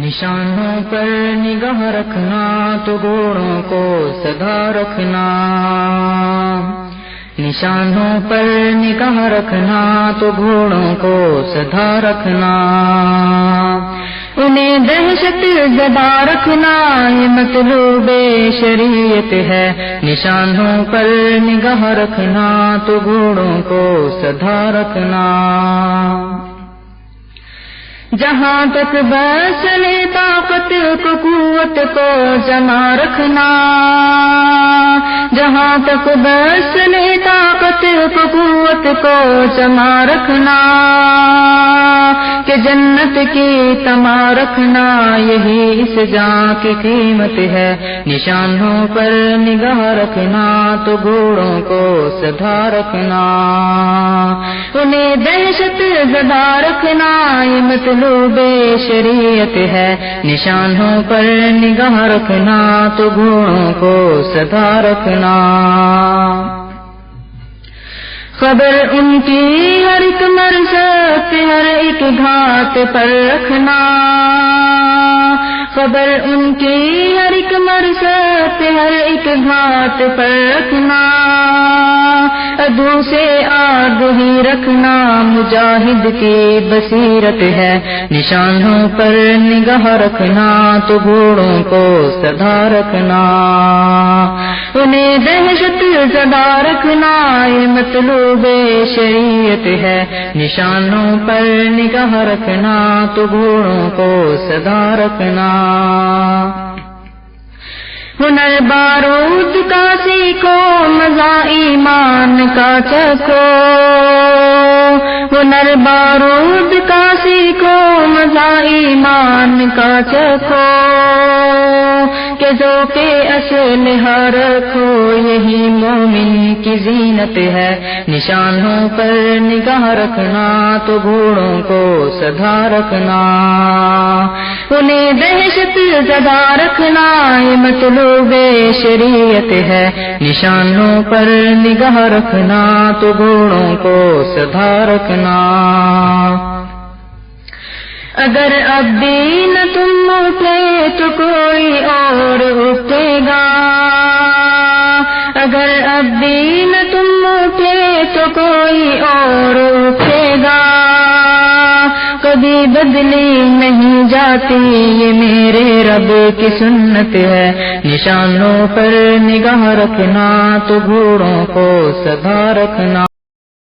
نشانوں پر نگاہ رکھنا تو گھوڑوں کو سدھا رکھنا، نشانوں پر نگاہ رکھنا تو گھوڑوں کو سدھا رکھنا، انہیں دہشت زدہ رکھنا یہ مطلوب شریعت ہے، نشانوں پر نگاہ رکھنا تو گھوڑوں کو سدھا رکھنا، جہاں تک بس طاقت کو قوت کو جمع رکھنا، جہاں تک بس طاقت کو قوت کو جمع رکھنا، کہ جنت کی تما رکھنا یہی اس جان کی قیمت ہے، نشانوں پر نگاہ رکھنا تو گھوڑوں کو سدھا رکھنا، انہیں دہشت زدہ رکھنا یہ مطلوب شریعت ہے، نشانوں پر نگاہ رکھنا تو گھوڑوں کو سدھا رکھنا، خبر ان کی ہر ایک مرزق ہر ایک گھات پر رکھنا، خبر ان کی ہر ایک مرزق ہر ایک گھات پر رکھنا، ادو سے آگہی رکھنا مجاہد کی بصیرت ہے، نشانوں پر نگاہ رکھنا تو گھوڑوں کو سدھا رکھنا، انہیں دہشت زدہ رکھنا یہ مطلوب شریعت ہے، نشانوں پر نگاہ رکھنا تو گھوڑوں کو سدھا رکھنا، ہنر بارود کا سیکھو مزہ ایمان کا چکھو، ہنر بارود کا سیکھو مزہ ایمان کا چکھو، کہ ذوق اسلحہ رکھو یہی مومن کی زینت ہے، نشانوں پر نگاہ رکھنا تو گھوڑوں کو سدھا رکھنا، انہیں دہشت زدہ رکھنا یہ مطلوب شریعت ہے، نشانوں پر نگاہ رکھنا تو گھوڑوں کو سدھا رکھنا، اگر اب بھی نہ تم اٹھے تو کوئی اور اٹھے گا، اگر اب بھی نہ تم اٹھے تو کوئی اور اٹھے گا، کبھی بدلی نہیں جاتی یہ میرے رب کی سنت ہے، نشانوں پر نگاہ رکھنا تو گھوڑوں کو سدھا رکھنا۔